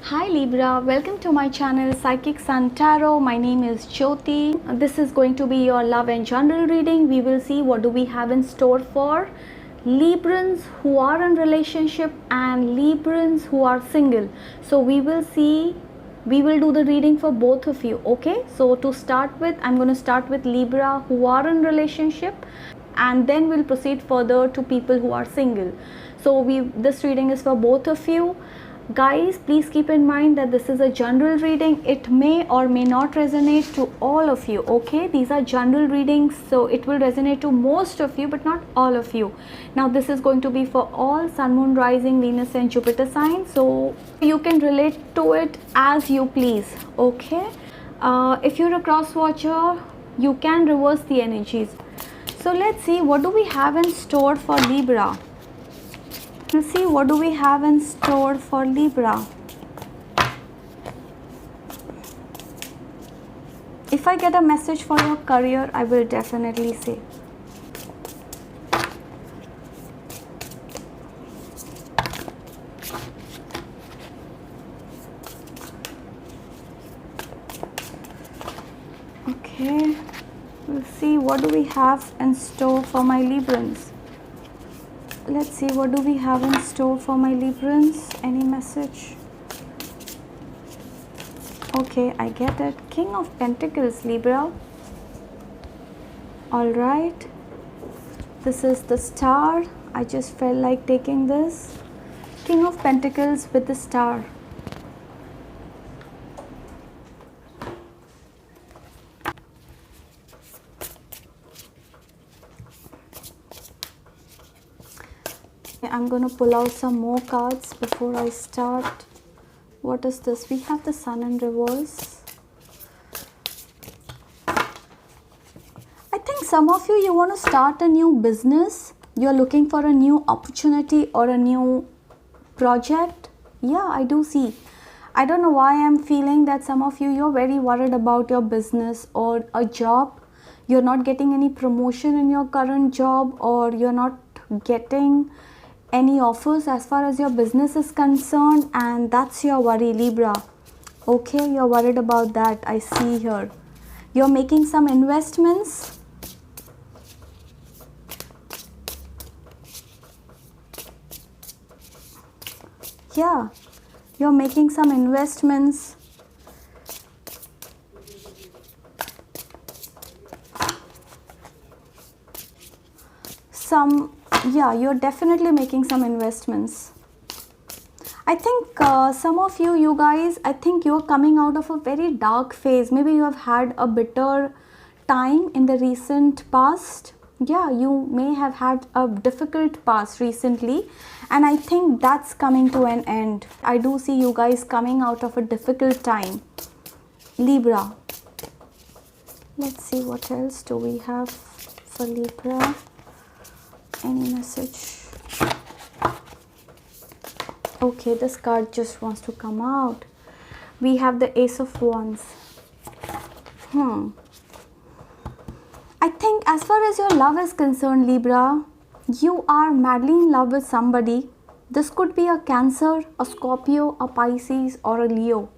Hi Libra, welcome to my channel Psychic Sun Tarot. My name is Jyoti. This is going to be your love and general reading. We will see what do we have in store for Librans who are in relationship and Librans who are single. So we will do the reading for both of you. Okay, so to start with, I'm going to start with Libra who are in relationship, and then we'll proceed further to people who are single. So this reading is for both of you. Guys, please keep in mind that this is a general reading. It may or may not resonate to all of you. Okay, these are general readings, so it will resonate to most of you but not all of you. Now this is going to be for all sun, moon, rising, Venus and Jupiter signs, so you can relate to it as you please. Okay, if you're a cross watcher, you can reverse the energies. So let's see what do we have in store for Libra. Let's see what do we have in store for Libra. If I get a message for your career, I will definitely say. Okay, we'll see what do we have in store for my Librans. Let's see what do we have in store for my Librans. Any message? Okay, I get it. King of Pentacles, Libra. All right, this is the Star. I just felt like taking this. King of Pentacles with the Star. I'm going to pull out some more cards before I start. What is this? We have the Sun in reverse. I think some of you want to start a new business. You're looking for a new opportunity or a new project. Yeah, I do see. I don't know why I'm feeling that some of you're very worried about your business or a job. You're not getting any promotion in your current job, or you're not getting any offers as far as your business is concerned, and that's your worry, Libra. Okay, you're worried about that. I see here you're making some investments. Yeah, you're making some investments. Yeah, you're definitely making some investments. I think some of you guys, I think you're coming out of a very dark phase. Maybe you have had a bitter time in the recent past. Yeah, you may have had a difficult past recently, and I think that's coming to an end. I do see you guys coming out of a difficult time, Libra. Let's see what else do we have for Libra. Any message? Okay, this card just wants to come out. We have the Ace of Wands. I think as far as your love is concerned, Libra, you are madly in love with somebody. This could be a Cancer, a Scorpio, a Pisces or a Leo.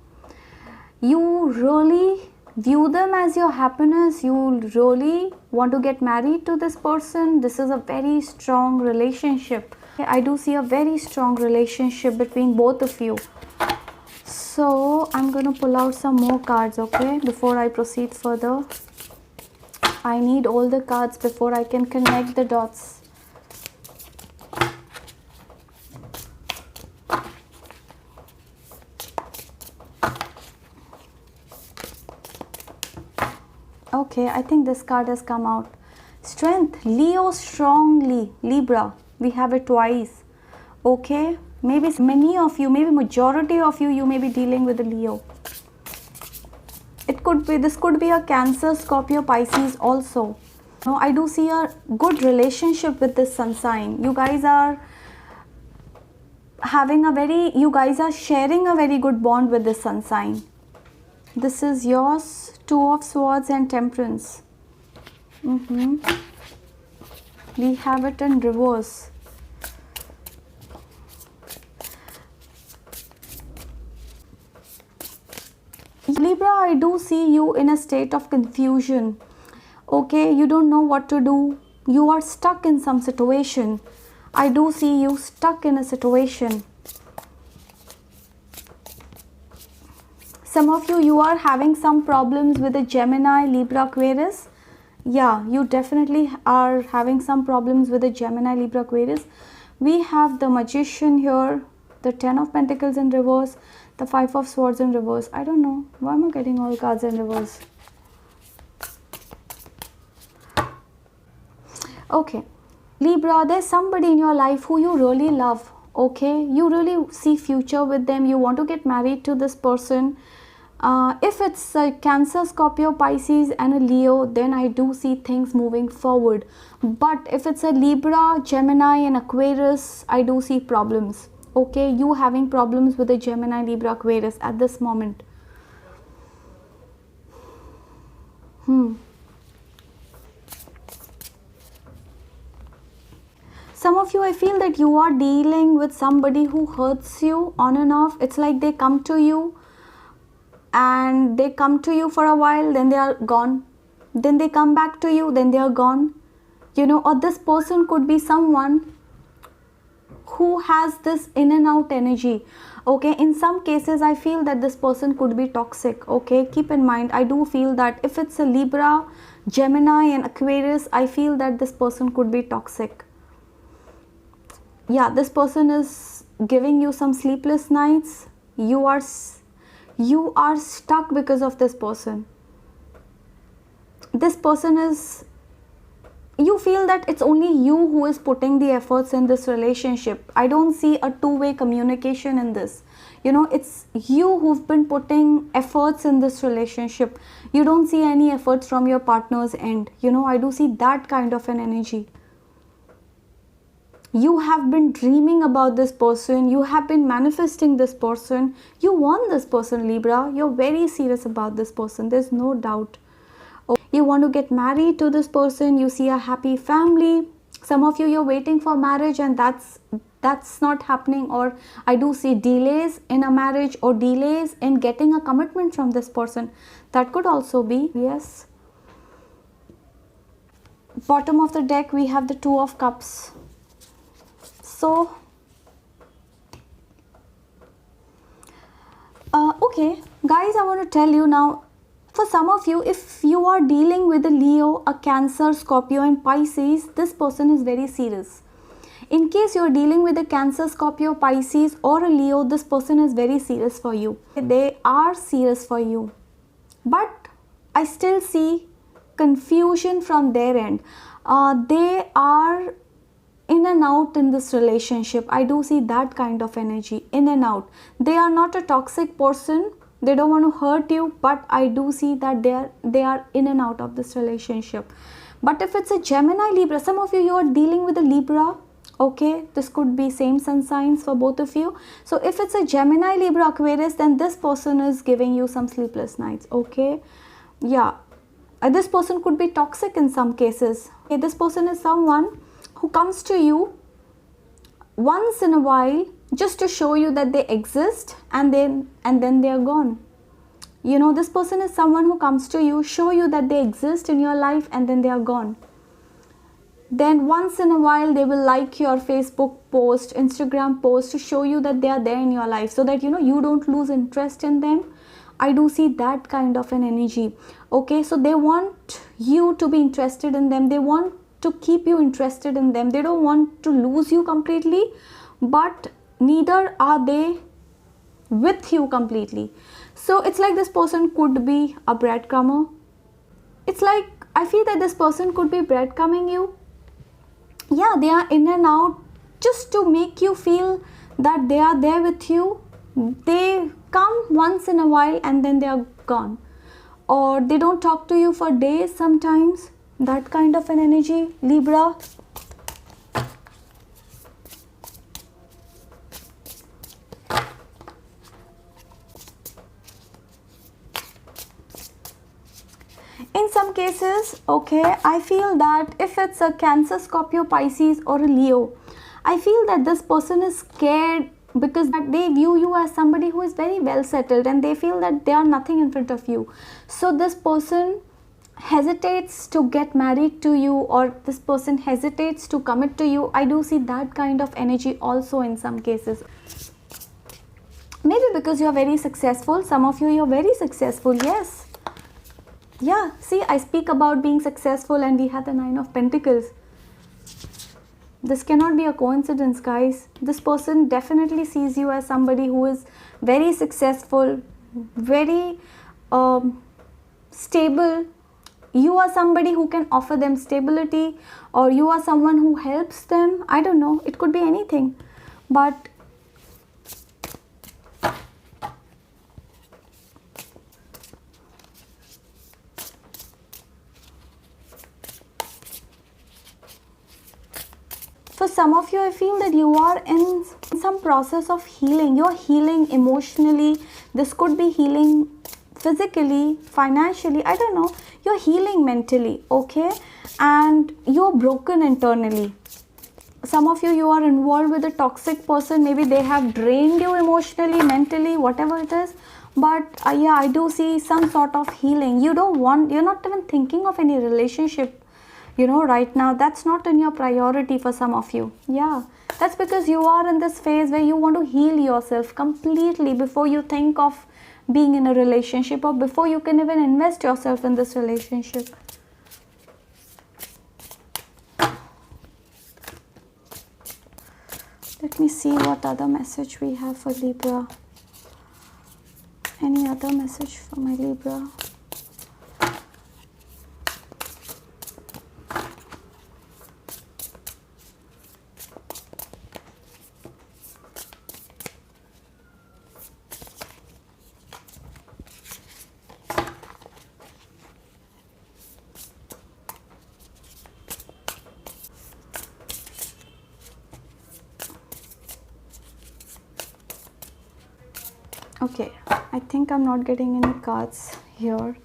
You really view them as your happiness. You really want to get married to this person. This is a very strong relationship. I do see a very strong relationship between both of you. So I'm going to pull out some more cards, okay, before I proceed further. I need all the cards before I can connect the dots. Okay, I think this card has come out. Strength, Leo strongly, Libra. We have it twice. Okay, maybe many of you, maybe majority of you may be dealing with a Leo. It could be, this could be a Cancer, Scorpio, Pisces also. No, I do see a good relationship with this sun sign. You guys are sharing a very good bond with this sun sign. This is yours. Two of Swords and Temperance. We have it in reverse. Libra, I do see you in a state of confusion. Okay, you don't know what to do. You are stuck in some situation. I do see you stuck in a situation. Some of you are having some problems with a Gemini, Libra, Aquarius. Yeah, you definitely are having some problems with a Gemini, Libra, Aquarius. We have the Magician here, the 10 of Pentacles in reverse, the 5 of Swords in reverse. I don't know. Why am I getting all cards in reverse? Okay. Libra, there's somebody in your life who you really love. Okay. You really see future with them. You want to get married to this person. If it's a Cancer, Scorpio, Pisces and a Leo, then I do see things moving forward. But if it's a Libra, Gemini and Aquarius, I do see problems. Okay, you having problems with a Gemini, Libra, Aquarius at this moment. Some of you, I feel that you are dealing with somebody who hurts you on and off. It's like they come to you and they come to you for a while, then they are gone. Then they come back to you, then they are gone. You know, or this person could be someone who has this in and out energy. Okay, in some cases I feel that this person could be toxic. Okay, keep in mind, I do feel that if it's a Libra, Gemini and Aquarius, I feel that this person could be toxic. Yeah, this person is giving you some sleepless nights. You are stuck because of this person. This person is, you feel that it's only you who is putting the efforts in this relationship. I don't see a two-way communication in this. You know, it's you who've been putting efforts in this relationship. You don't see any efforts from your partner's end. You know, I do see that kind of an energy. You have been dreaming about this person. You have been manifesting this person. You want this person, Libra. You're very serious about this person. There's no doubt. You want to get married to this person. You see a happy family. Some of you, you're waiting for marriage and that's not happening, or I do see delays in a marriage or delays in getting a commitment from this person. That could also be, yes. Bottom of the deck, we have the Two of Cups. So, okay, guys, I want to tell you now, for some of you, if you are dealing with a Leo, a Cancer, Scorpio and Pisces, this person is very serious. In case you are dealing with a Cancer, Scorpio, Pisces or a Leo, this person is very serious for you. They are serious for you. But I still see confusion from their end. They are in and out in this relationship. I do see that kind of energy, in and out. They are not a toxic person. They don't want to hurt you, but I do see that they are in and out of this relationship. But if it's a Gemini, Libra, some of you are dealing with a Libra. Okay, this could be same sun signs for both of you. So if it's a Gemini, Libra, Aquarius, then this person is giving you some sleepless nights. Okay, yeah, this person could be toxic in some cases. Okay, this person is someone who comes to you once in a while just to show you that they exist, and then they are gone. You know, this person is someone who comes to you, show you that they exist in your life, and then they are gone. Then once in a while they will like your Facebook post, Instagram post to show you that they are there in your life, so that you know you don't lose interest in them. I do see that kind of an energy. Okay, so they want you to be interested in them. They want to keep you interested in them. They don't want to lose you completely, but neither are they with you completely. So it's like this person could be a breadcrumber. It's like I feel that this person could be breadcrumbing you. Yeah, they are in and out just to make you feel that they are there with you. They come once in a while and then they are gone, or they don't talk to you for days sometimes. That kind of an energy, Libra. In some cases, okay, I feel that if it's a Cancer, Scorpio, Pisces or a Leo, I feel that this person is scared because they view you as somebody who is very well settled and they feel that they are nothing in front of you. So this person hesitates to get married to you, or this person hesitates to commit to you. I do see that kind of energy also in some cases. Maybe because you are very successful. Some of you, you're very successful. Yes. Yeah, see, I speak about being successful and we have the Nine of Pentacles. This cannot be a coincidence, guys. This person definitely sees you as somebody who is very successful, very stable. You are somebody who can offer them stability, or you are someone who helps them. I don't know. It could be anything. But for some of you, I feel that you are in some process of healing. You're healing emotionally. This could be healing physically, financially. I don't know. You're healing mentally, okay? And you're broken internally. Some of you, you are involved with a toxic person. Maybe they have drained you emotionally, mentally, whatever it is. But yeah, I do see some sort of healing. You're not even thinking of any relationship, right now. That's not in your priority for some of you. Yeah, that's because you are in this phase where you want to heal yourself completely before you think of being in a relationship, or before you can even invest yourself in this relationship. Let me see what other message we have for Libra. Any other message for my Libra? Okay, I think I'm not getting any cards here.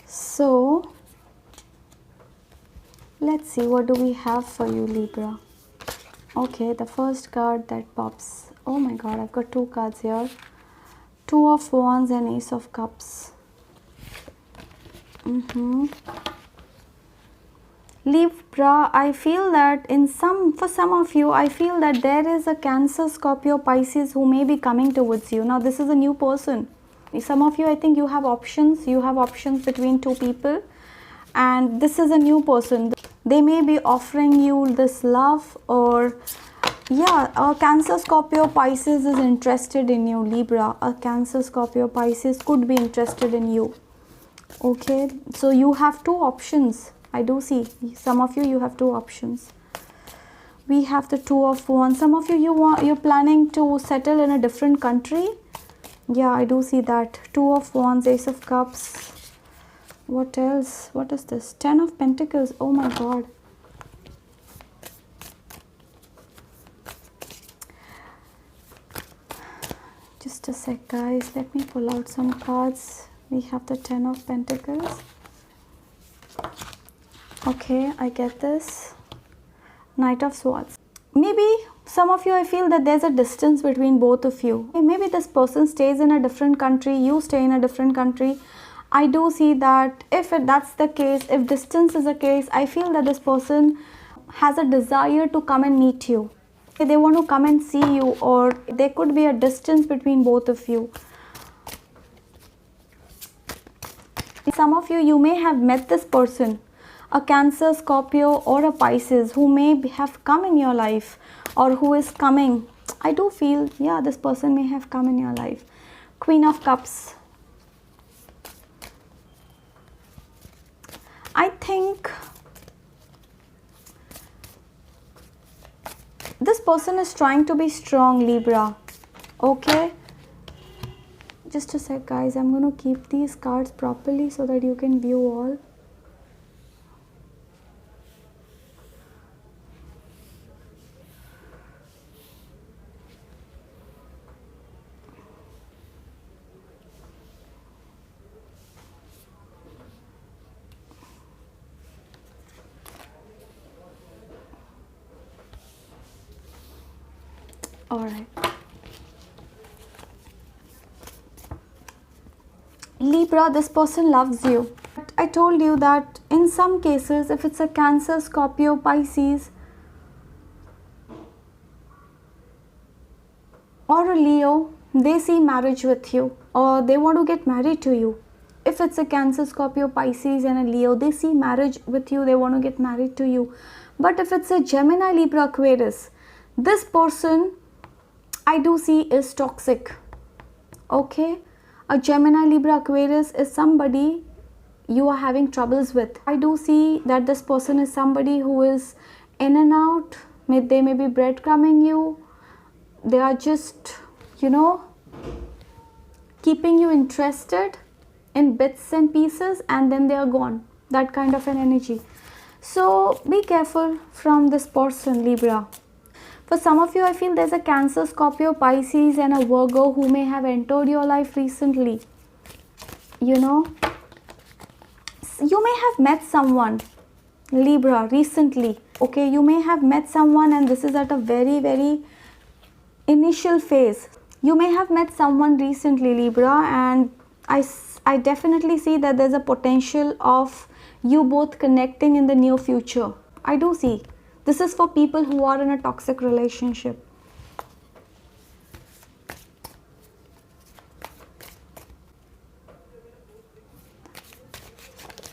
So, let's see, what do we have for you, Libra? Okay, the first card that pops. Oh my god, I've got two cards here. Two of Wands and Ace of Cups. Libra, I feel that for some of you, I feel that there is a Cancer, Scorpio, Pisces who may be coming towards you. Now, this is a new person. Some of you, I think you have options. You have options between two people. And this is a new person. They may be offering you this love, or yeah, a Cancer, Scorpio, Pisces is interested in you, Libra. A Cancer, Scorpio, Pisces could be interested in you. Okay, so you have two options. I do see some of you, you have two options. We have the Two of Wands. Some of you, you're planning to settle in a different country. Yeah, I do see that. Two of Wands, Ace of Cups. What else? What is this? Ten of Pentacles. Oh my god. Just a sec, guys. Let me pull out some cards. We have the Ten of Pentacles. Okay, I get this. Knight of Swords. Maybe some of you, I feel that there's a distance between both of you. Maybe this person stays in a different country, you stay in a different country. I do see that if that's the case, if distance is the case, I feel that this person has a desire to come and meet you. They want to come and see you, or there could be a distance between both of you. Some of you, you may have met this person, a Cancer, Scorpio, or a Pisces who may have come in your life, or who is coming. I do feel, yeah, this person may have come in your life. Queen of Cups. I think this person is trying to be strong, Libra. Okay, just a sec, guys. I'm going to keep these cards properly so that you can view all. Alright. Libra, this person loves you. I told you that in some cases, if it's a Cancer, Scorpio, Pisces, or a Leo, they see marriage with you or they want to get married to you. If it's a Cancer, Scorpio, Pisces and a Leo, they see marriage with you, they want to get married to you. But if it's a Gemini, Libra, Aquarius, this person I do see is toxic. Okay, a Gemini, Libra, Aquarius is somebody you are having troubles with. I do see that this person is somebody who is in and out. They may be breadcrumbing you. They are just, keeping you interested in bits and pieces, and then they are gone. That kind of an energy. So be careful from this person, Libra. For some of you, I feel there's a Cancer, Scorpio, Pisces and a Virgo who may have entered your life recently. You may have met someone, Libra, recently. Okay, you may have met someone and this is at a very, very initial phase. You may have met someone recently, Libra, and I definitely see that there's a potential of you both connecting in the near future. I do see. This is for people who are in a toxic relationship.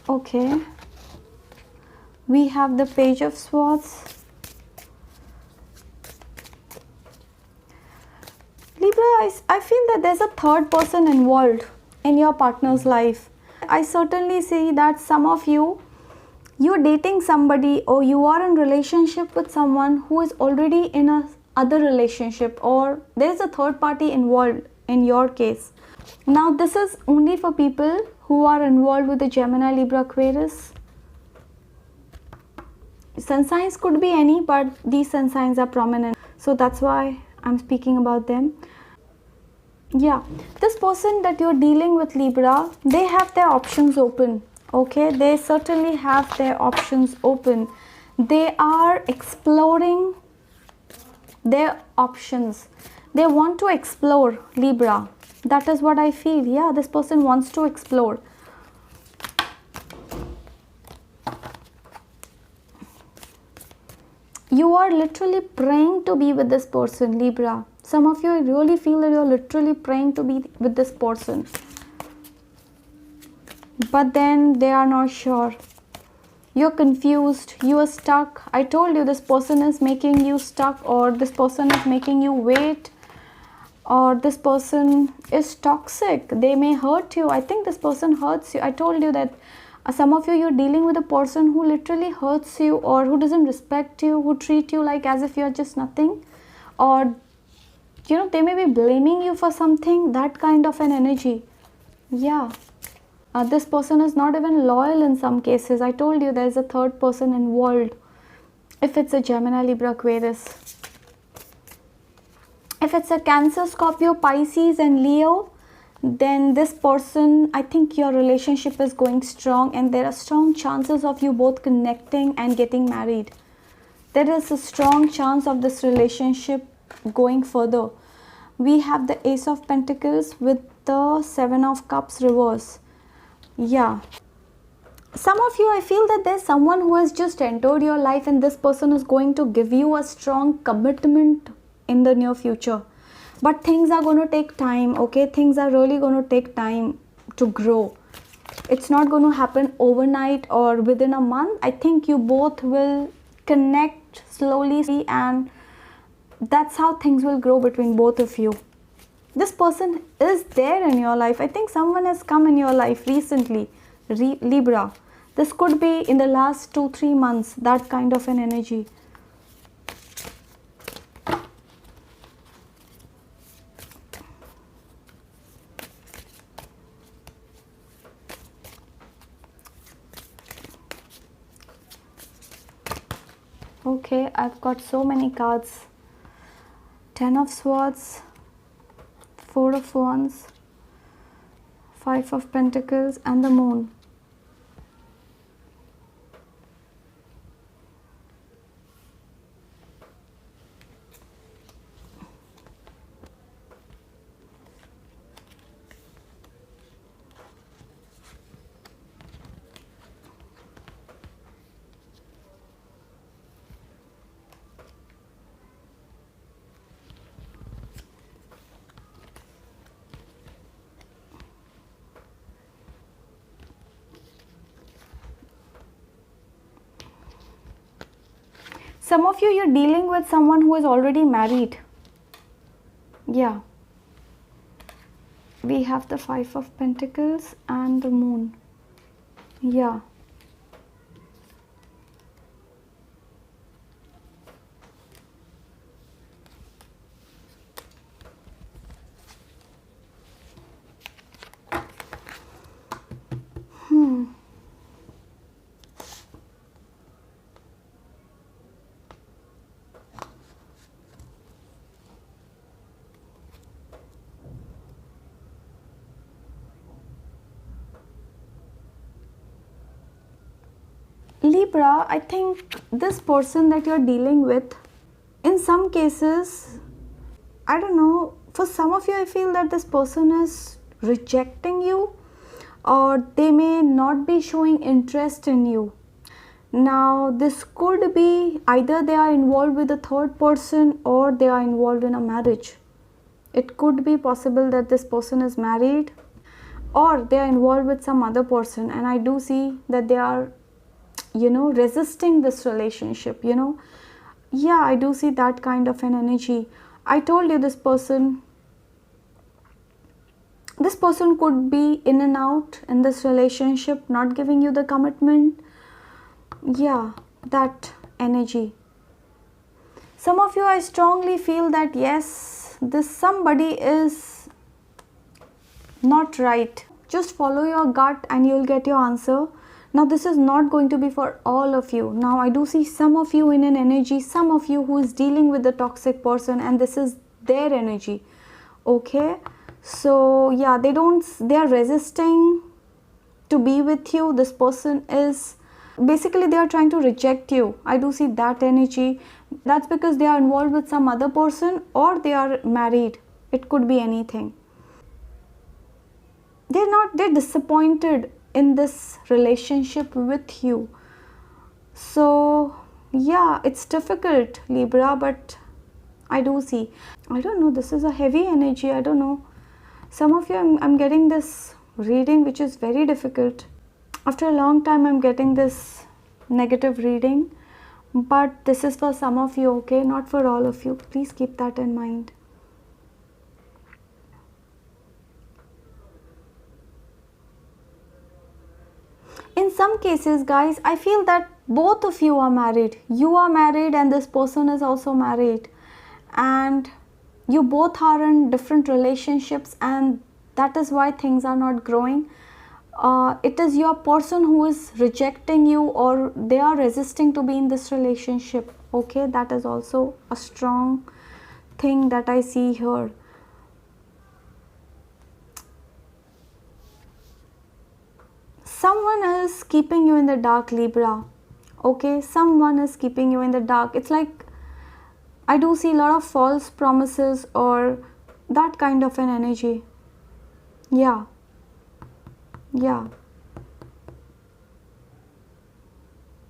Okay. We have the Page of Swords. Libra, I feel that there's a third person involved in your partner's life. I certainly see that some of you're dating somebody or you are in relationship with someone who is already in a other relationship, or there's a third party involved in your case. Now this is only for people who are involved with the Gemini, Libra, Aquarius. Sun signs could be any, but these sun signs are prominent, so that's why I'm speaking about them. Yeah, this person that you're dealing with, Libra, they have their options open. Okay, they certainly have their options open. They are exploring their options. They want to explore, Libra. That is what I feel. Yeah, this person wants to explore. You are literally praying to be with this person, Libra. Some of you really feel that you're literally praying to be with this person. But then they are not sure. You're confused. You are stuck. I told you this person is making you stuck, or this person is making you wait, or this person is toxic. They may hurt you. I think this person hurts you. I told you that some of you're dealing with a person who literally hurts you, or who doesn't respect you, who treat you like as if you're just nothing, or they may be blaming you for something. That kind of an energy. Yeah. This person is not even loyal in some cases. I told you there's a third person involved. If it's a Gemini, Libra, Aquarius. If it's a Cancer, Scorpio, Pisces and Leo, then this person, I think your relationship is going strong and there are strong chances of you both connecting and getting married. There is a strong chance of this relationship going further. We have the Ace of Pentacles with the Seven of Cups reverse. Yeah. Some of you, I feel that there's someone who has just entered your life and this person is going to give you a strong commitment in the near future. But things are going to take time, okay? Things are really going to take time to grow. It's not going to happen overnight or within a month. I think you both will connect slowly and that's how things will grow between both of you. This person is there in your life. I think someone has come in your life recently, Libra. This could be in the last 2-3 months, that kind of an energy. Okay, I've got so many cards. Ten of Swords, Four of Wands, Five of Pentacles and the Moon. Some of you, you're dealing with someone who is already married. Yeah. We have the Five of Pentacles and the Moon. Yeah. Libra, I think this person that you're dealing with, in some cases, I don't know, for some of you, I feel that this person is rejecting you, or they may not be showing interest in you. Now, this could be either they are involved with a third person or they are involved in a marriage. It could be possible that this person is married or they are involved with some other person, and I do see that they are, resisting this relationship, Yeah, I do see that kind of an energy. I told you this person could be in and out in this relationship, not giving you the commitment. Yeah, that energy. Some of you, I strongly feel that yes, this somebody is not right. Just follow your gut and you'll get your answer. Now, this is not going to be for all of you. Now, I do see some of you in an energy, some of you who is dealing with the toxic person, and this is their energy. Okay, so yeah, they are resisting to be with you. This person is basically, they are trying to reject you. I do see that energy. That's because they are involved with some other person or they are married. It could be anything. They're disappointed in this relationship with you. So yeah, it's difficult, Libra, but I do see, I don't know, this is a heavy energy. I don't know, some of you, I'm getting this reading which is very difficult. After a long time, I'm getting this negative reading, but this is for some of you, okay, not for all of you. Please keep that in mind. In some cases, guys, I feel that both of you are married. You are married and this person is also married. And you both are in different relationships, and that is why things are not growing. It is your person who is rejecting you, or they are resisting to be in this relationship. Okay, that is also a strong thing that I see here. Someone is keeping you in the dark, Libra. Okay, someone is keeping you in the dark. It's like I do see a lot of false promises or that kind of an energy. Yeah. Yeah.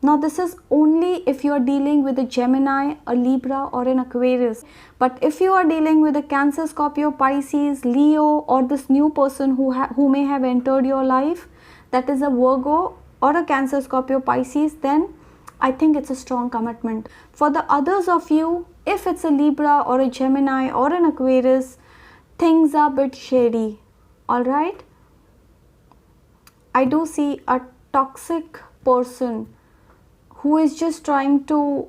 Now, this is only if you are dealing with a Gemini, a Libra, or an Aquarius. But if you are dealing with a Cancer, Scorpio, Pisces, Leo, or this new person who may have entered your life, that is a Virgo or a Cancer, Scorpio, Pisces, then I think it's a strong commitment. For the others of you, if it's a Libra or a Gemini or an Aquarius, things are a bit shady. Alright? I do see a toxic person who is just trying to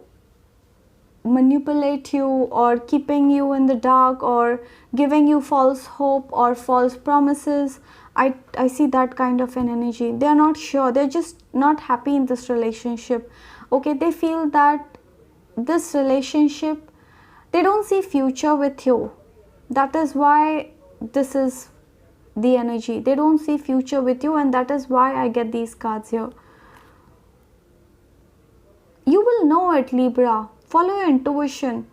manipulate you or keeping you in the dark or giving you false hope or false promises. I see that kind of an energy. They are not sure. They're just not happy in this relationship. Okay, they feel that this relationship, they don't see future with you. That is why this is the energy. They don't see future with you, and that is why I get these cards here. You will know it, Libra. Follow your intuition.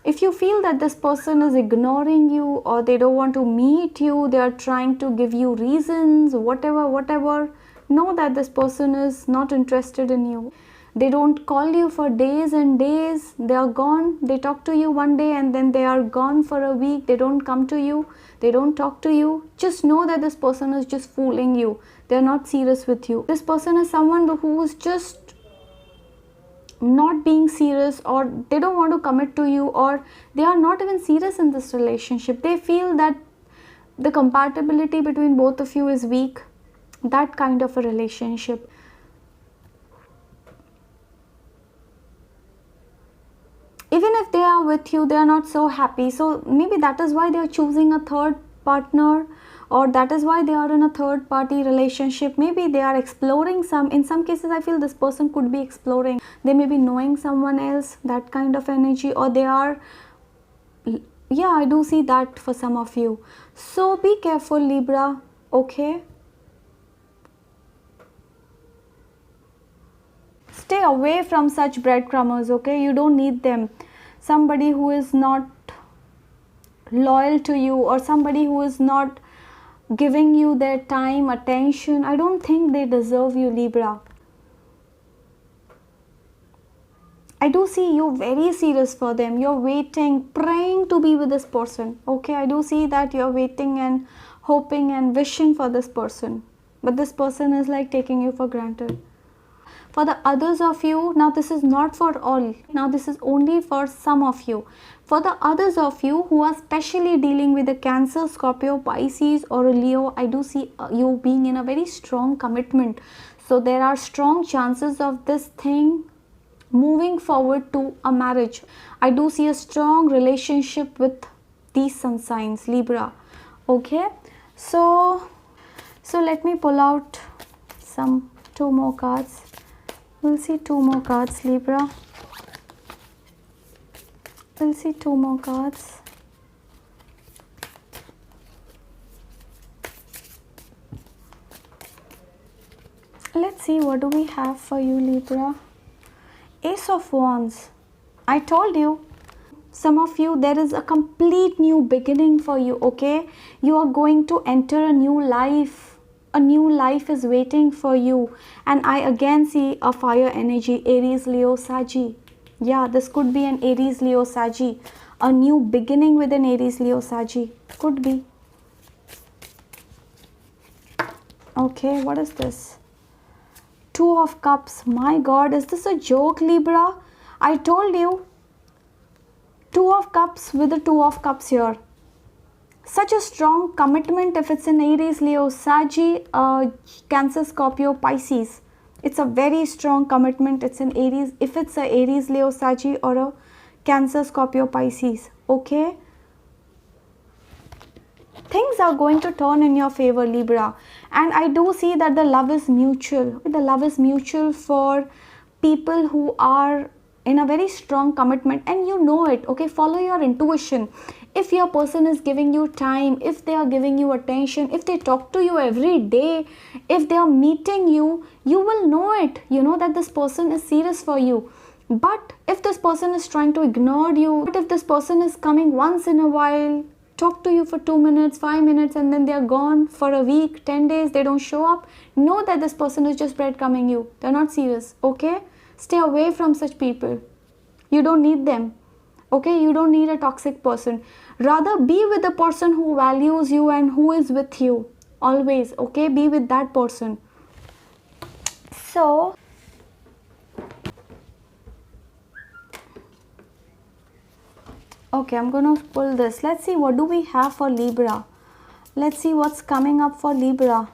If you feel that this person is ignoring you or they don't want to meet you, they are trying to give you reasons, whatever, know that this person is not interested in you. They don't call you for days and days. They are gone. They talk to you one day and then they are gone for a week. They don't come to you. They don't talk to you. Just know that this person is just fooling you. They are not serious with you. This person is someone who is just not being serious, or they don't want to commit to you, or they are not even serious in this relationship. They feel that the compatibility between both of you is weak. That kind of a relationship. Even if they are with you, they are not so happy. So maybe that is why they are choosing a third partner, or that is why they are in a third party relationship. Maybe they are exploring in some cases I feel this person could be exploring. They may be knowing someone else, that kind of energy, or they are, yeah, I do see that for some of you. So be careful, Libra, okay? Stay away from such breadcrumbers, okay? You don't need them. Somebody who is not loyal to you, or somebody who is not giving you their time, attention, I don't think they deserve you, Libra. I do see you very serious for them. You're waiting, praying to be with this person, okay? I do see that you're waiting and hoping and wishing for this person, but this person is like taking you for granted. For the others of you, now this is not for all, now this is only for some of you. For the others of you who are specially dealing with a Cancer, Scorpio, Pisces or a Leo, I do see you being in a very strong commitment. So there are strong chances of this thing moving forward to a marriage. I do see a strong relationship with these sun signs, Libra, okay? So let me pull out two more cards. We'll see two more cards, Libra. We'll see two more cards. Let's see, what do we have for you, Libra? Ace of Wands. I told you, some of you, there is a complete new beginning for you, okay? You are going to enter a new life. A new life is waiting for you. And I again see a fire energy, Aries, Leo, Saggy. Yeah, this could be an Aries, Leo, Saggy. A new beginning with an Aries, Leo, Saggy. Could be. Okay, what is this? Two of Cups. My God, is this a joke, Libra? I told you. Two of Cups with the Two of Cups here. Such a strong commitment if it's an Aries, Leo, Saggy, Cancer, Scorpio, Pisces. It's a very strong commitment. It's an Aries. If it's a Aries, Leo, Saggy or a Cancer, Scorpio, Pisces. Okay. Things are going to turn in your favor, Libra. And I do see that the love is mutual. The love is mutual for people who are in a very strong commitment, and you know it, okay? Follow your intuition. If your person is giving you time, if they are giving you attention, if they talk to you every day, if they are meeting you, you will know it. You know that this person is serious for you. But if this person is trying to ignore you, but if this person is coming once in a while, talk to you for 2 minutes, 5 minutes, and then they are gone for a week, 10 days, they don't show up, know that this person is just breadcrumbing you. They're not serious, okay? Stay away from such people. You don't need them, okay? You don't need a toxic person. Rather be with the person who values you and who is with you always, okay? Be with that person. So okay, I'm gonna pull this. Let's see, what do we have for Libra? Let's see what's coming up for Libra.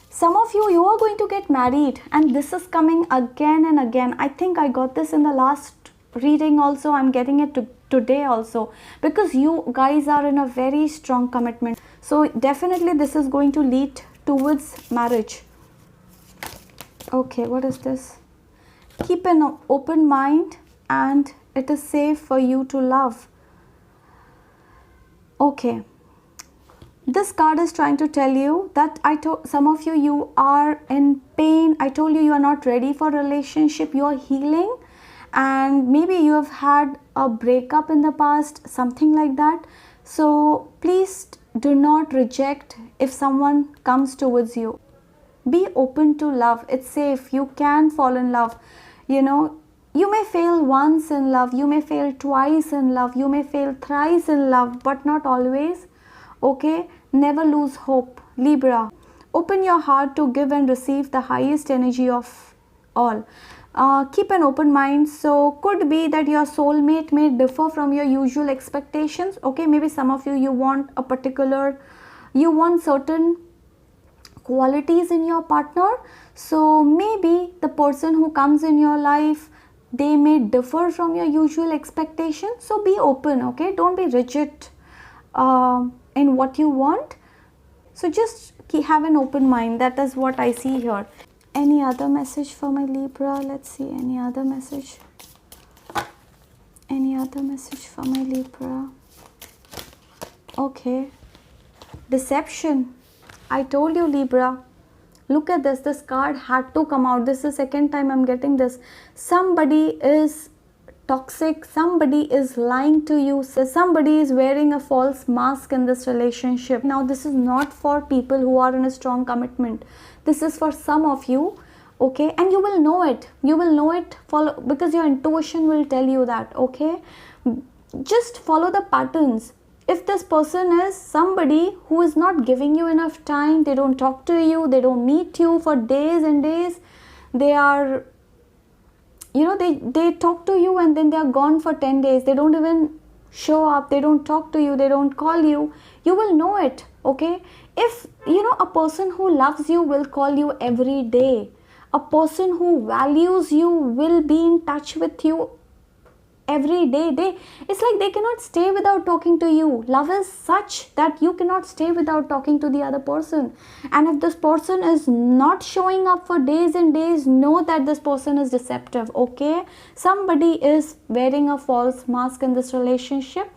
Some of you are going to get married, and this is coming again and again. I think I got this in the last reading also. I'm getting it today also, because you guys are in a very strong commitment. So definitely this is going to lead towards marriage. Okay, what is this? Keep an open mind, and it is safe for you to love. Okay. This card is trying to tell you that some of you are in pain. I told you you are not ready for a relationship. You are healing, and maybe you have had a breakup in the past, something like that. So please do not reject if someone comes towards you. Be open to love. It's safe. You can fall in love. You know, you may fail once in love. You may fail twice in love. You may fail thrice in love, but not always. Okay, never lose hope, Libra. Open your heart to give and receive the highest energy of all. Keep an open mind. So could be that your soulmate may differ from your usual expectations. Okay, maybe some of you want certain qualities in your partner. So maybe the person who comes in your life, they may differ from your usual expectations. So be open. Okay, don't be rigid in what you want. So just have an open mind. That is what I see here. Any other message for my Libra? Let's see. Any other message? Any other message for my Libra? Okay. Deception. I told you, Libra. Look at this. This card had to come out. This is the second time I'm getting this. Somebody is toxic. Somebody is lying to you. Somebody is wearing a false mask in this relationship. Now, this is not for people who are in a strong commitment. This is for some of you. Okay, and you will know it. You will know it because your intuition will tell you that. Okay, just follow the patterns. If this person is somebody who is not giving you enough time, they don't talk to you, they don't meet you for days and days, they are, they talk to you and then they are gone for 10 days, they don't even show up, they don't talk to you, they don't call you, you will know it. Okay, if a person who loves you will call you every day, a person who values you will be in touch with you every day. It's like they cannot stay without talking to you. Love is such that you cannot stay without talking to the other person. And if this person is not showing up for days and days, know that this person is deceptive. Okay, somebody is wearing a false mask in this relationship,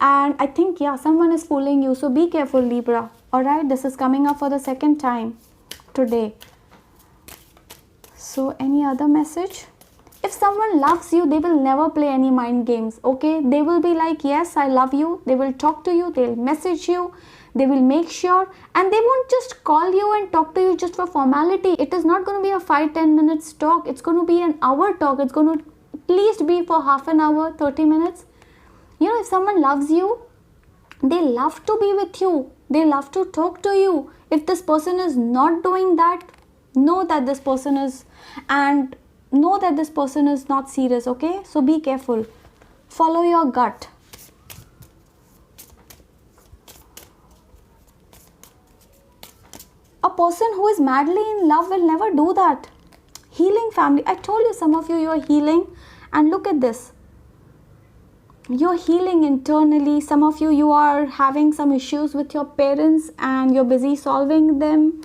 and I think someone is fooling you. So be careful, Libra. All right, this is coming up for the second time today. So any other message? If someone loves you, they will never play any mind games. Okay, they will be like, yes, I love you. They will talk to you, they'll message you, they will make sure, and they won't just call you and talk to you just for formality. It is not going to be a 5-10 minutes talk. It's going to be an hour talk. It's going to at least be for half an hour, 30 minutes. If someone loves you, they love to be with you, they love to talk to you. If this person is not doing that, know that this person is not serious. Okay, so be careful. Follow your gut. A person who is madly in love will never do that. Healing, family. I told you, some of you are healing, and look at this. You're healing internally. Some of you are having some issues with your parents and you're busy solving them.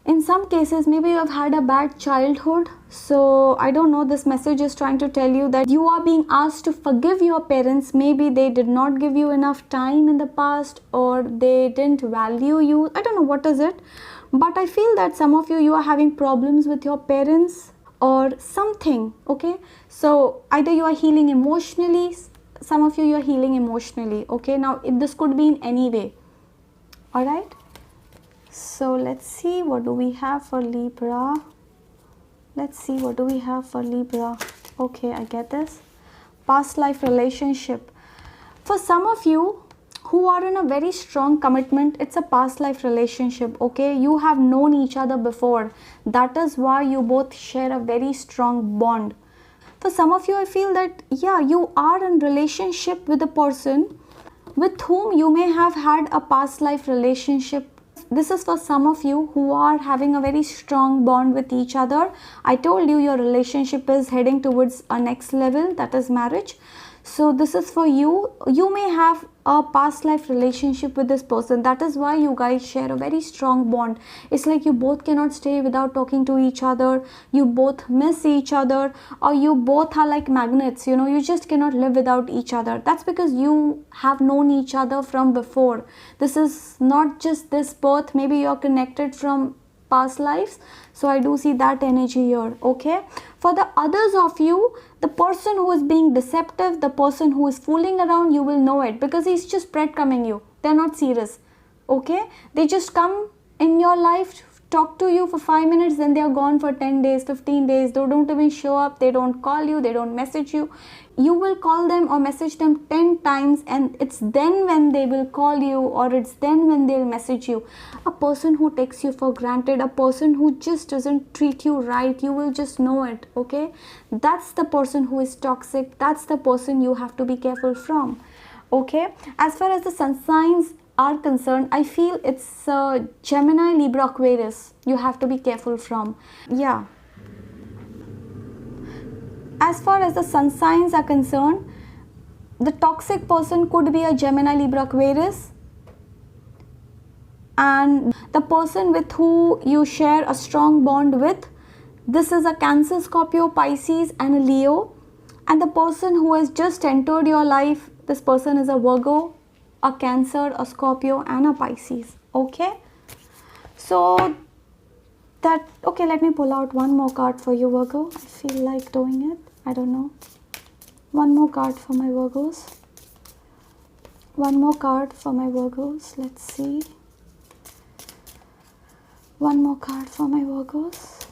In some cases, maybe you have had a bad childhood. So I don't know, this message is trying to tell you that you are being asked to forgive your parents. Maybe they did not give you enough time in the past, or they didn't value you. I don't know what is it, but I feel that some of you are having problems with your parents or something. Okay, so either you are healing emotionally, some of you are healing emotionally. Okay, now this could be in any way. All right, so let's see, what do we have for Libra? Let's see, what do we have for Libra? Okay, I get this. Past life relationship. For some of you who are in a very strong commitment, it's a past life relationship. Okay, you have known each other before. That is why you both share a very strong bond. For some of you, I feel that you are in relationship with a person with whom you may have had a past life relationship. This is for some of you who are having a very strong bond with each other. I told you your relationship is heading towards a next level, that is marriage. So this is for you. You may have a past life relationship with this person. That is why you guys share a very strong bond. It's like you both cannot stay without talking to each other. You both miss each other, or you both are like magnets. You just cannot live without each other. That's because you have known each other from before. This is not just this birth. Maybe you're connected from past lives. So I do see that energy here. Okay, for the others of you, the person who is being deceptive, the person who is fooling around, you will know it because he's just breadcrumbing you. They're not serious. Okay, they just come in your life, talk to you for 5 minutes, then they are gone for 10 days, 15 days. They don't even show up. They don't call you. They don't message you. You will call them or message them 10 times, and it's then when they will call you, or it's then when they'll message you. A person who takes you for granted, a person who just doesn't treat you right, you will just know it, okay? That's the person who is toxic. That's the person you have to be careful from, okay? As far as the sun signs are concerned, I feel it's Gemini, Libra, Aquarius. You have to be careful from. Yeah. As far as the sun signs are concerned, the toxic person could be a Gemini, Libra, Aquarius, and the person with who you share a strong bond with, this is a Cancer, Scorpio, Pisces and a Leo. And the person who has just entered your life, this person is a Virgo, a Cancer, a Scorpio and a Pisces, okay? So that, okay, let me pull out one more card for you, Virgo. I feel like doing it. I don't know. One more card for my Virgos. One more card for my Virgos. Let's see. One more card for my Virgos.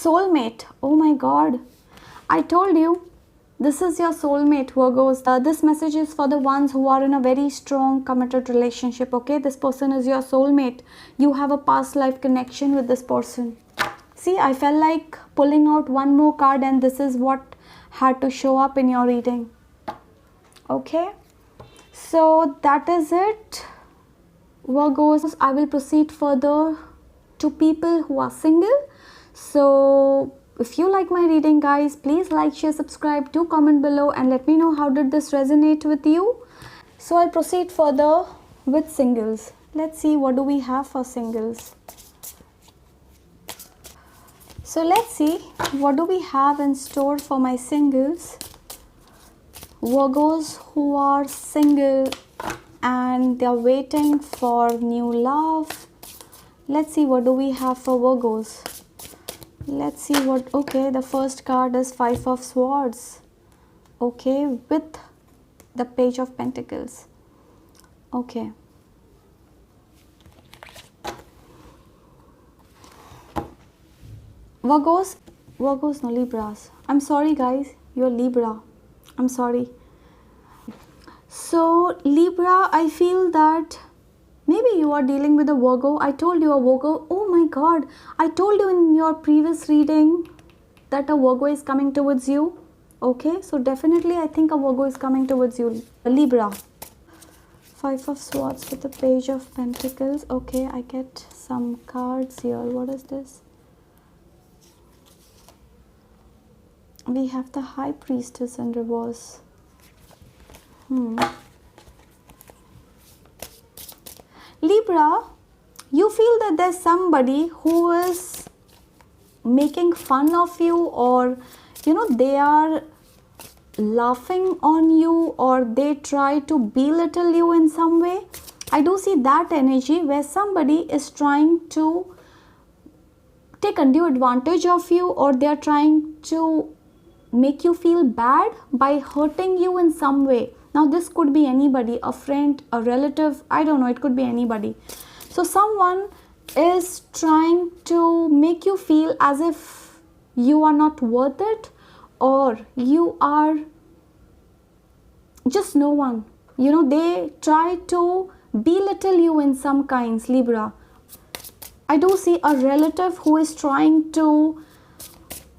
Soulmate. Oh my God. I told you, this is your soulmate, Virgos. This message is for the ones who are in a very strong committed relationship, okay? This person is your soulmate. You have a past life connection with this person. See, I felt like pulling out one more card, and this is what had to show up in your reading. Okay? So that is it, Virgos. I will proceed further to people who are single. So if you like my reading, guys, please like, share, subscribe, do comment below and let me know how did this resonate with you. So I'll proceed further with singles. Let's see what do we have for singles. So let's see what do we have in store for my singles. Virgos who are single and they're waiting for new love. Let's see what do we have for Virgos. Let's see what, okay, the first card is Five of Swords, okay, with the Page of Pentacles, okay. Virgos, no, Libras. I'm sorry, guys, you're Libra. I'm sorry. So, Libra, I feel that maybe you are dealing with a Virgo. I told you a Virgo. Oh my God. I told you in your previous reading that a Virgo is coming towards you. Okay. So definitely I think a Virgo is coming towards you. Libra. Five of Swords with the Page of Pentacles. Okay. I get some cards here. What is this? We have the High Priestess in reverse. Libra, you feel that there's somebody who is making fun of you, or you know, they are laughing on you, or they try to belittle you in some way. I do see that energy where somebody is trying to take undue advantage of you, or they are trying to make you feel bad by hurting you in some way. Now this could be anybody, a friend, a relative, I don't know, it could be anybody. So someone is trying to make you feel as if you are not worth it, or you are just no one. You know, they try to belittle you in some kinds, Libra. I do see a relative who is trying to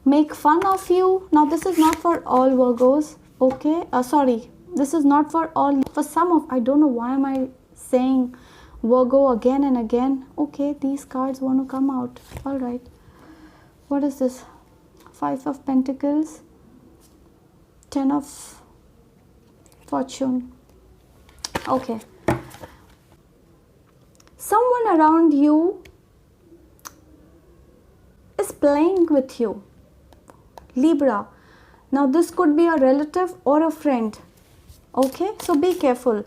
make fun of you. Now this is not for all Virgos, okay? Sorry. This is not for all, for some of, I don't know why am I saying Virgo again and again. Okay, these cards want to come out. All right. What is this? Five of Pentacles, Ten of Fortune. Okay. Someone around you is playing with you, Libra. Now this could be a relative or a friend. Okay, so be careful.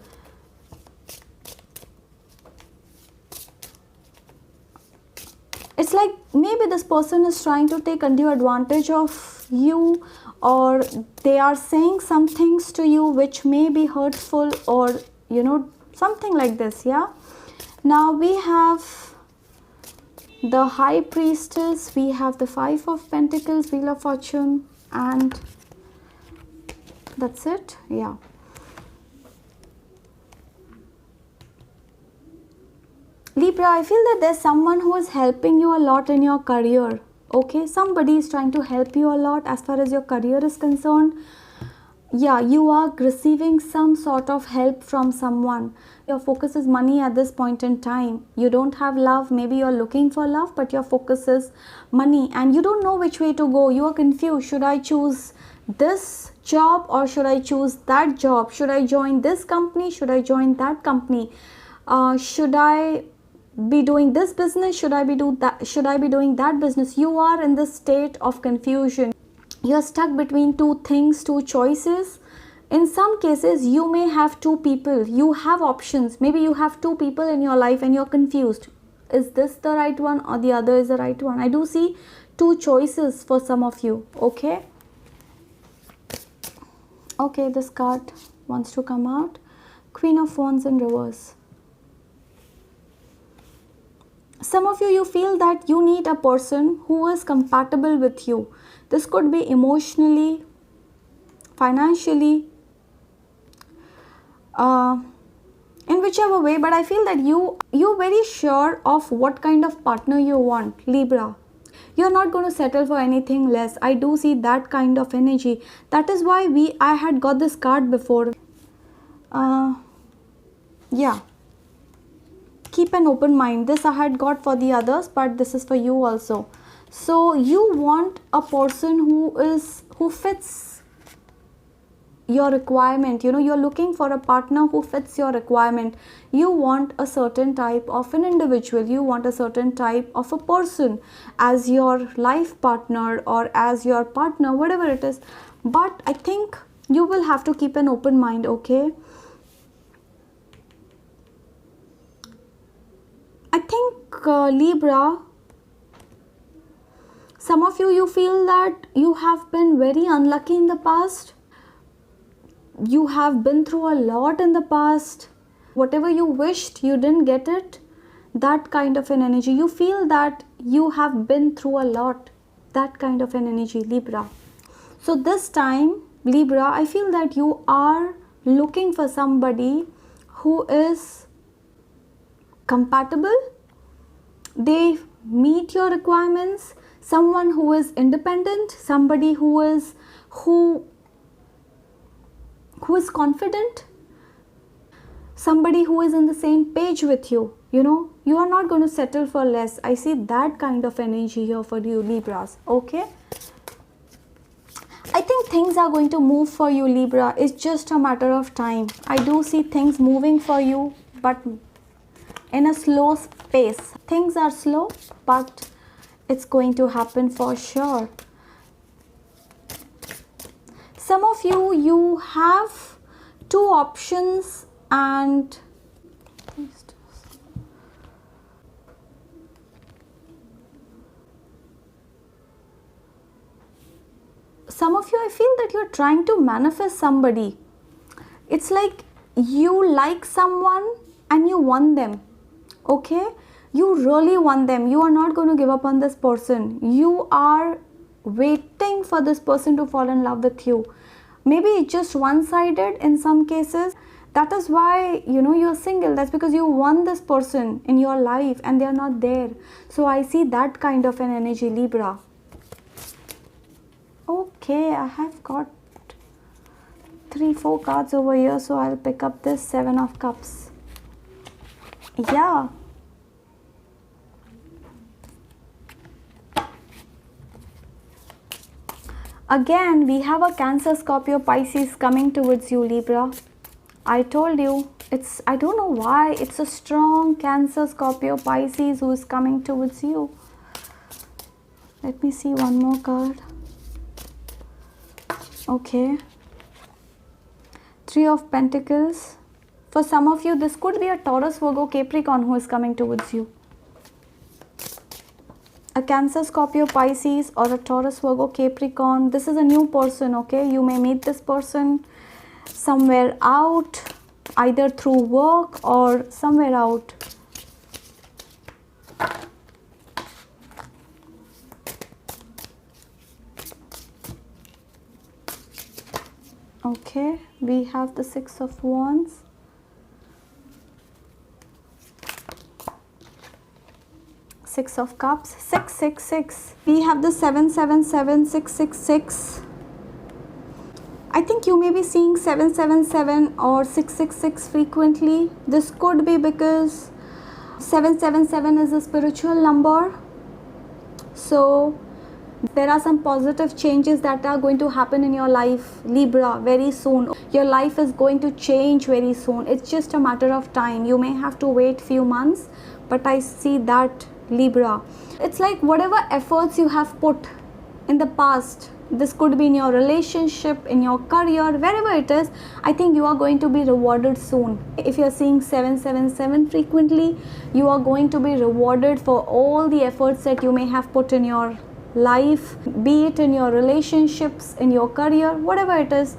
It's like maybe this person is trying to take undue advantage of you, or they are saying some things to you which may be hurtful, or something like this. Yeah. Now we have the High Priestess, we have the Five of Pentacles, Wheel of Fortune, and that's it. Yeah. Libra, I feel that there's someone who is helping you a lot in your career. Okay, somebody is trying to help you a lot as far as your career is concerned. Yeah, you are receiving some sort of help from someone. Your focus is money at this point in time. You don't have love. Maybe you're looking for love, but your focus is money and you don't know which way to go. You are confused. Should I choose this job or should I choose that job? Should I join this company? Should I join that company? Should I be doing this business? Should I be doing that business? You are in this state of confusion. You're stuck between two things, two choices. In some cases, you may have two people. You have options. Maybe you have two people in your life and you're confused. Is this the right one or the other is the right one? I do see two choices for some of you. Okay. Okay, this card wants to come out. Queen of Wands in reverse. Some of you feel that you need a person who is compatible with you. This could be emotionally, financially, in whichever way, but I feel that you're very sure of what kind of partner you want, Libra. You're not going to settle for anything less. I do see that kind of energy. That is why I had got this card before. Yeah. Keep an open mind. This I had got for the others, but this is for you also. So you want a person who fits your requirement. You're looking for a partner who fits your requirement. You want a certain type of an individual. You want a certain type of a person as your life partner or as your partner, whatever it is. But I think you will have to keep an open mind, okay? I think Libra, some of you feel that you have been very unlucky in the past. You have been through a lot in the past. Whatever you wished, you didn't get it. That kind of an energy. You feel that you have been through a lot. That kind of an energy, Libra. So this time, Libra, I feel that you are looking for somebody who is compatible, they meet your requirements, someone who is independent, somebody who is confident, somebody who is on the same page with you. You are not going to settle for less. I see that kind of energy here for you, Libras. Okay, I think things are going to move for you, Libra. It's just a matter of time. I do see things moving for you, but in a slow pace. Things are slow, but it's going to happen for sure. Some of you have two options, and some of you, I feel that you're trying to manifest somebody. It's like you like someone and you want them. Okay, you really want them. You are not going to give up on this person. You are waiting for this person to fall in love with you. Maybe it's just one-sided in some cases. That is why you're single. That's because you want this person in your life and they are not there. So I see that kind of an energy, Libra. Okay, I have got 3-4 cards over here, so I'll pick up this 7 of Cups. Yeah. Again, we have a Cancer, Scorpio, Pisces coming towards you, Libra. I told you, I don't know why, it's a strong Cancer, Scorpio, Pisces who is coming towards you. Let me see one more card. Okay. 3 of Pentacles. For some of you, this could be a Taurus, Virgo, Capricorn who is coming towards you. a Cancer, Scorpio, Pisces, or a Taurus, Virgo, Capricorn. This is a new person, okay? You may meet this person somewhere out, either through work or somewhere out. Okay, we have the Six of Wands. Six of Cups, 666. We have the 777, 666. I think you may be seeing 777 or 666 frequently. This could be because 777 is a spiritual number. So there are some positive changes that are going to happen in your life, Libra, very soon. Your life is going to change very soon. It's just a matter of time. You may have to wait few months, but I see that, Libra. It's like whatever efforts you have put in the past, this could be in your relationship, in your career, wherever it is, I think you are going to be rewarded soon. If you are seeing 777 frequently, you are going to be rewarded for all the efforts that you may have put in your life, be it in your relationships, in your career, whatever it is.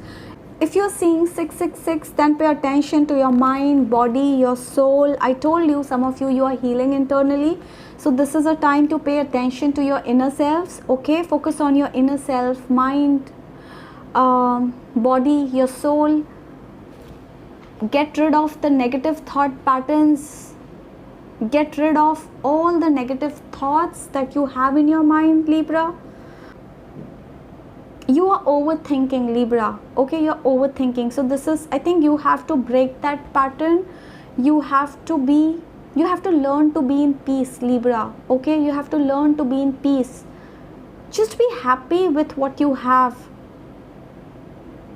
If you're seeing 666, then pay attention to your mind, body, your soul. I told you, some of you are healing internally. So this is a time to pay attention to your inner selves, okay? Focus on your inner self, mind, body, your soul. Get rid of the negative thought patterns. Get rid of all the negative thoughts that you have in your mind, Libra. You are overthinking, Libra, okay? You're overthinking. So this is, I think you have to break that pattern. You have to learn to be in peace, Libra, okay? You have to learn to be in peace. Just be happy with what you have.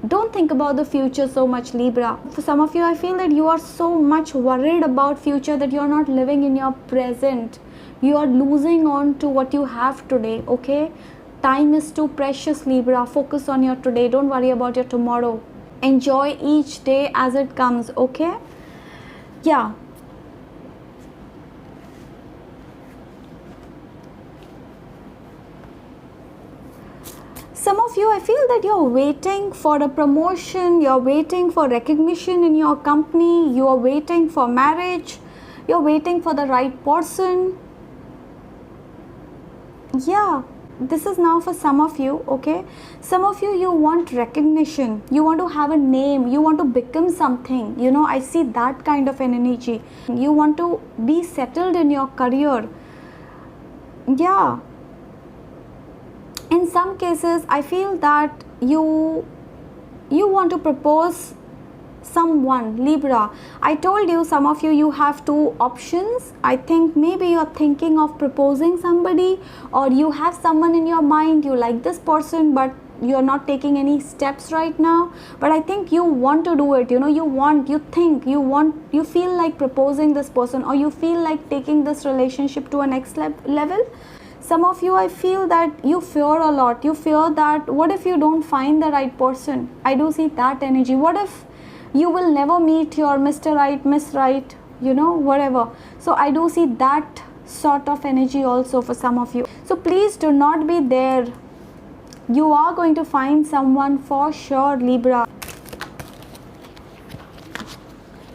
Don't think about the future so much, Libra. For some of you, I feel that you are so much worried about future that you are not living in your present. You are losing on to what you have today, okay? Time is too precious, Libra. Focus on your today. Don't worry about your tomorrow. Enjoy each day as it comes, okay? Yeah. Some of you, I feel that you're waiting for a promotion, you're waiting for recognition in your company, you are waiting for marriage, you're waiting for the right person. Yeah, this is now for some of you, okay? Some of you want recognition, you want to have a name, you want to become something, you know, I see that kind of an energy. You want to be settled in your career. Yeah. In some cases, I feel that you want to propose someone, Libra. I told you, some of you have two options. I think maybe you're thinking of proposing somebody, or you have someone in your mind, you like this person, but you're not taking any steps right now. But I think you want to do it, you know, you feel like proposing this person, or you feel like taking this relationship to a next level. Some of you, I feel that you fear a lot. You fear that what if you don't find the right person? I do see that energy. What if you will never meet your Mr. Right, Miss Right, you know, whatever. So I do see that sort of energy also for some of you. So please do not be there. You are going to find someone for sure, Libra.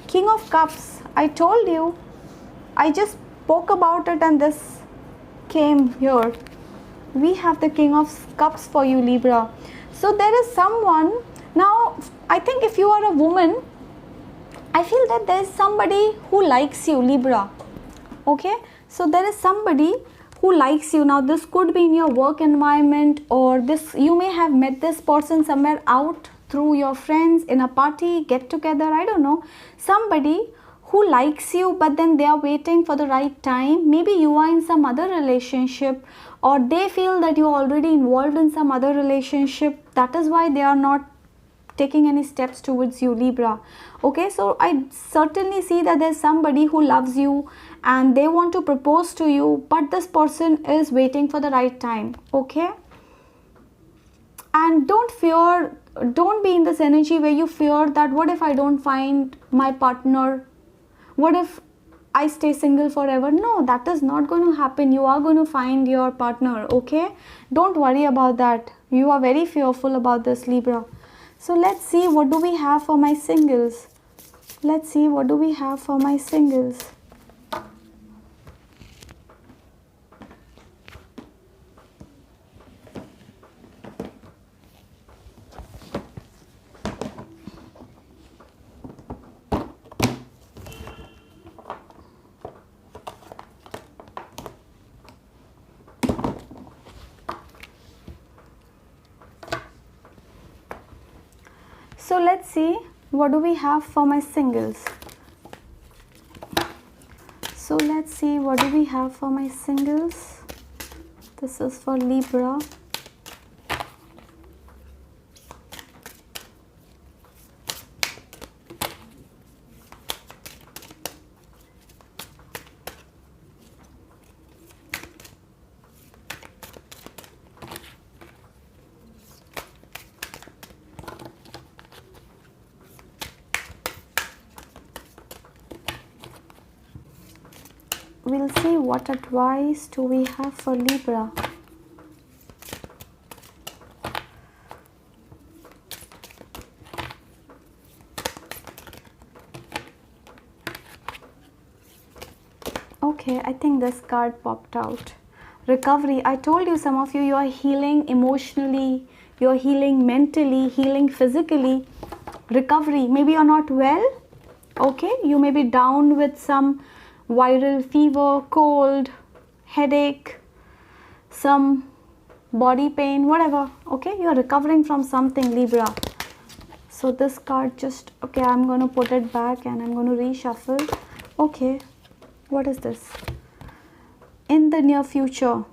King of Cups. I told you. I just spoke about it and this came here. We have the King of Cups for you, Libra. So there is someone. Now, I think if you are a woman, I feel that there is somebody who likes you, Libra. Okay? So there is somebody who likes you. Now, this could be in your work environment, or this you may have met this person somewhere out through your friends in a party, get together, I don't know. Somebody who likes you, but then they are waiting for the right time. Maybe you are in some other relationship, or they feel that you are already involved in some other relationship. That is why they are not taking any steps towards you, Libra. Okay, so I certainly see that there's somebody who loves you and they want to propose to you, but this person is waiting for the right time. Okay, and don't be in this energy where you fear that what if I don't find my partner, what if I stay single forever. No, that is not going to happen. You are going to find your partner, okay? Don't worry about that. You are very fearful about this, Libra. So let's see, what do we have for my singles? Let's see, what do we have for my singles? So let's see, what do we have for my singles? So let's see, what do we have for my singles? This is for Libra. We'll see what advice do we have for Libra. Okay, I think this card popped out. Recovery. I told you, some of you are healing emotionally, you're healing mentally, healing physically. Recovery. Maybe you're not well. Okay, you may be down with some viral fever, cold, headache, some body pain, whatever. Okay, you're recovering from something, Libra. So this card just, okay, I'm going to put it back and I'm going to reshuffle. Okay, what is this? In the near future.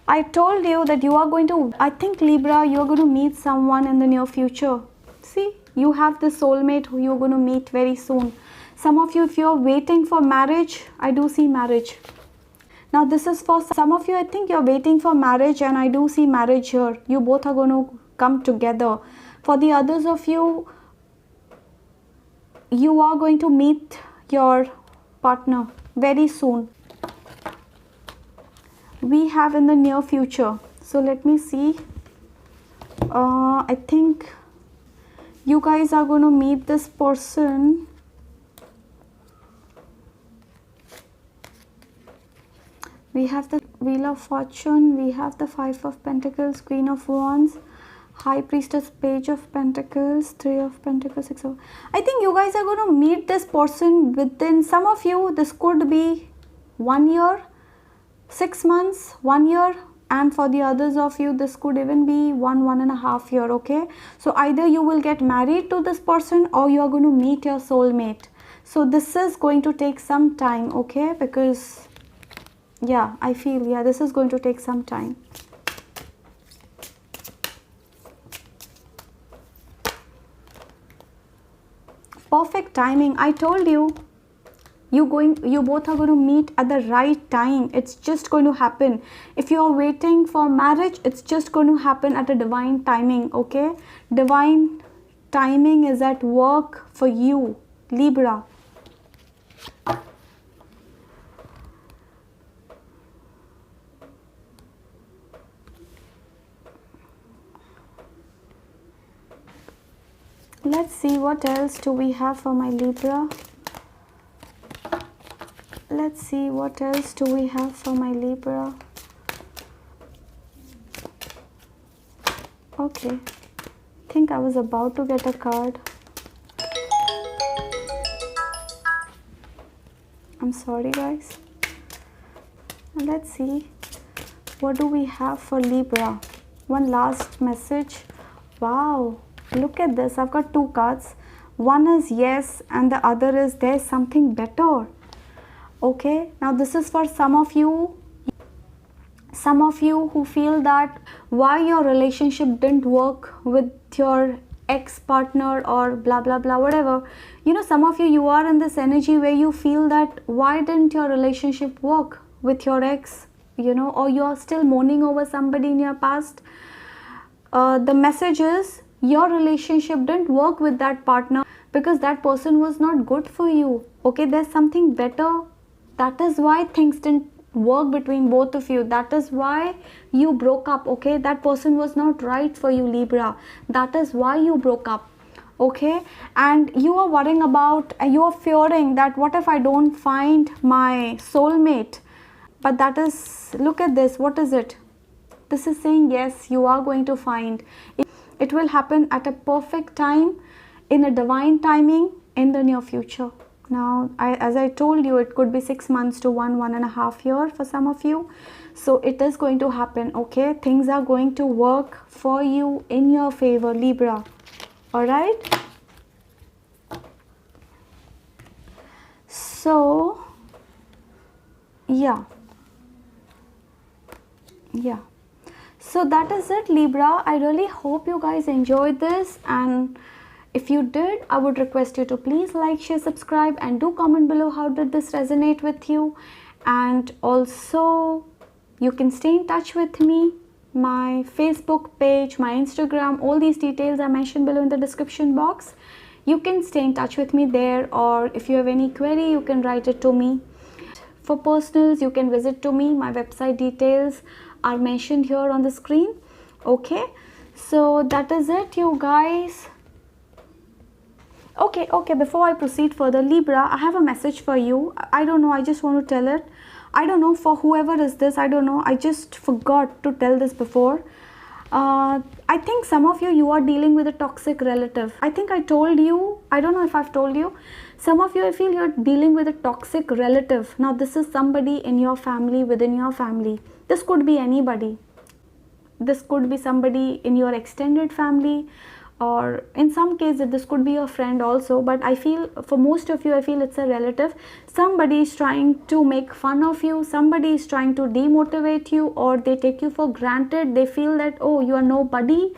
I told you that you are going to, I think, Libra, you're going to meet someone in the near future. See, you have the soulmate who you're going to meet very soon. Some of you, if you're waiting for marriage, I do see marriage. Now this is for some of you, I think you're waiting for marriage and I do see marriage here. You both are going to come together. For the others of you, you are going to meet your partner very soon. We have in the near future. So let me see. I think you guys are going to meet this person. We have the Wheel of Fortune, we have the Five of Pentacles, Queen of Wands, High Priestess, Page of Pentacles, Three of Pentacles, Six of... I think you guys are going to meet this person within, some of you, this could be 1 year, 6 months, 1 year, and for the others of you, this could even be 1.5 years, okay? So either you will get married to this person or you are going to meet your soulmate. So this is going to take some time, okay? Because... yeah, I feel, yeah, this is going to take some time. Perfect timing. I told you, you both are going to meet at the right time. It's just going to happen. If you're waiting for marriage, it's just going to happen at a divine timing, okay? Divine timing is at work for you, Libra. Let's see what else do we have for my Libra. Let's see what else do we have for my Libra. Okay, I think I was about to get a card. I'm sorry guys. Let's see, what do we have for Libra? One last message. Wow, look at this. I've got 2 cards. One is yes and the other is there's something better. Okay, now this is for some of you who feel that why your relationship didn't work with your ex-partner or blah blah blah, whatever. You know, some of you are in this energy where you feel that why didn't your relationship work with your ex, you know, or you're still mourning over somebody in your past. The message is your relationship didn't work with that partner because that person was not good for you. Okay, there's something better. That is why things didn't work between both of you. That is why you broke up. Okay, that person was not right for you, Libra. That is why you broke up. Okay, and you are worrying about, you are fearing that what if I don't find my soulmate. But that is, look at this, what is it? This is saying yes, you are going to find. It will happen at a perfect time, in a divine timing, in the near future. Now, as I told you, it could be 6 months to 1.5 years for some of you. So it is going to happen. Okay, things are going to work for you in your favor, Libra. All right. So yeah, so that is it, Libra. I really hope you guys enjoyed this, and if you did, I would request you to please like, share, subscribe, and do comment below how did this resonate with you. And also you can stay in touch with me. My Facebook page, my Instagram, all these details are mentioned below in the description box. You can stay in touch with me there, or if you have any query, you can write it to me. For personals, you can visit to me. My website details are mentioned here on the screen. Okay, so that is it, you guys. Okay, before I proceed further, Libra, I have a message for you. I don't know, I just want to tell it. I don't know, for whoever is this, I don't know, I just forgot to tell this before. I think some of you are dealing with a toxic relative. I think I told you, I don't know if I've told you. Some of you, I feel you're dealing with a toxic relative. Now, this is somebody in your family, within your family. This could be anybody. This could be somebody in your extended family, or in some cases this could be your friend also. But I feel for most of you, I feel it's a relative. Somebody is trying to make fun of you, somebody is trying to demotivate you, or they take you for granted. They feel that, oh, you are nobody,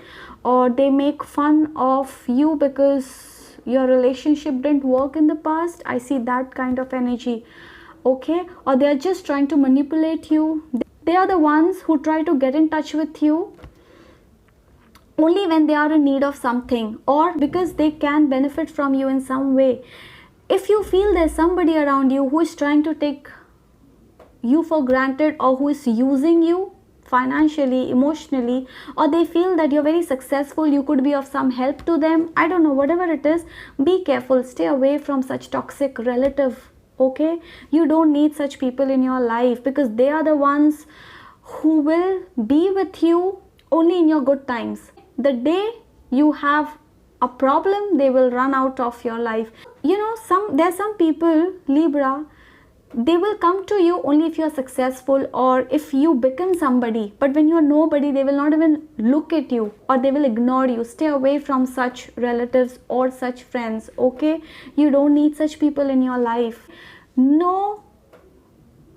or they make fun of you because your relationship didn't work in the past. I see that kind of energy. Okay, or they are just trying to manipulate you. They are the ones who try to get in touch with you only when they are in need of something, or because they can benefit from you in some way. If you feel there's somebody around you who is trying to take you for granted, or who is using you financially, emotionally, or they feel that you're very successful, you could be of some help to them, I don't know, whatever it is, be careful, stay away from such toxic relative. Okay, you don't need such people in your life, because they are the ones who will be with you only in your good times. The day you have a problem, they will run out of your life. You know, there's some people, Libra, they will come to you only if you are successful, or if you become somebody. But when you are nobody, they will not even look at you, or they will ignore you. Stay away from such relatives or such friends. Okay, you don't need such people in your life. Know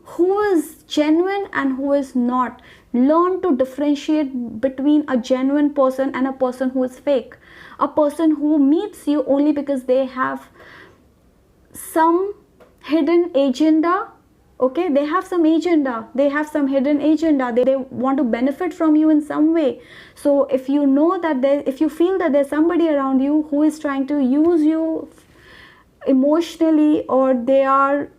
who is genuine and who is not. Learn to differentiate between a genuine person and a person who is fake. A person who meets you only because they have some hidden agenda. Okay, they have some agenda, they have some hidden agenda, they want to benefit from you in some way. So if you know that if you feel that there's somebody around you who is trying to use you emotionally, or they are,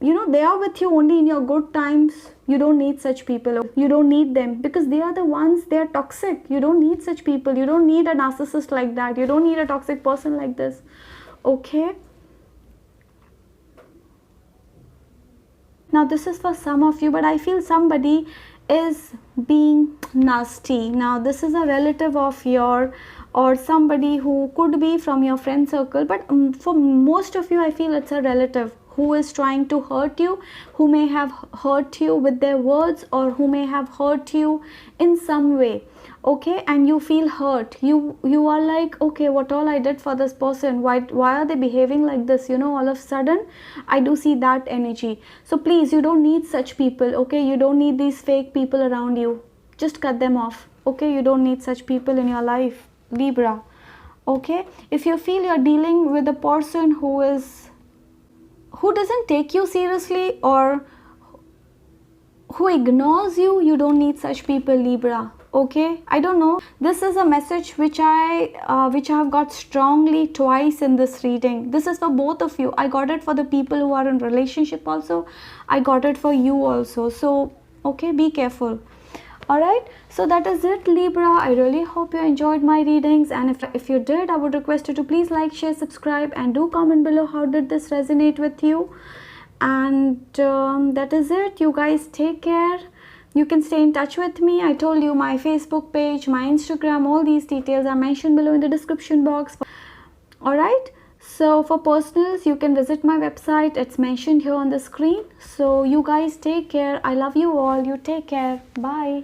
you know, they are with you only in your good times, you don't need such people. You don't need them, because they are the ones, they are toxic. You don't need such people. You don't need a narcissist like that. You don't need a toxic person like this. Okay, now this is for some of you, but I feel somebody is being nasty. Now this is a relative of your, or somebody who could be from your friend circle, but for most of you, I feel it's a relative who is trying to hurt you, who may have hurt you with their words, or who may have hurt you in some way. Okay, and you feel hurt. You are like, okay, what all I did for this person, why are they behaving like this, you know, all of a sudden. I do see that energy. So please, you don't need such people. Okay, you don't need these fake people around you. Just cut them off. Okay, you don't need such people in your life, Libra. Okay, if you feel you're dealing with a person who doesn't take you seriously, or who ignores you, you don't need such people, Libra. Okay, I don't know, this is a message which I have got strongly twice in this reading. This is for both of you. I got it for the people who are in relationship also, I got it for you also. So okay, be careful. Alright, so that is it, Libra. I really hope you enjoyed my readings, and if you did, I would request you to please like, share, subscribe, and do comment below how did this resonate with you. And that is it. You guys take care. You can stay in touch with me. I told you my Facebook page, my Instagram, all these details are mentioned below in the description box. Alright, so for personals you can visit my website, it's mentioned here on the screen. So you guys take care. I love you all. You take care. Bye.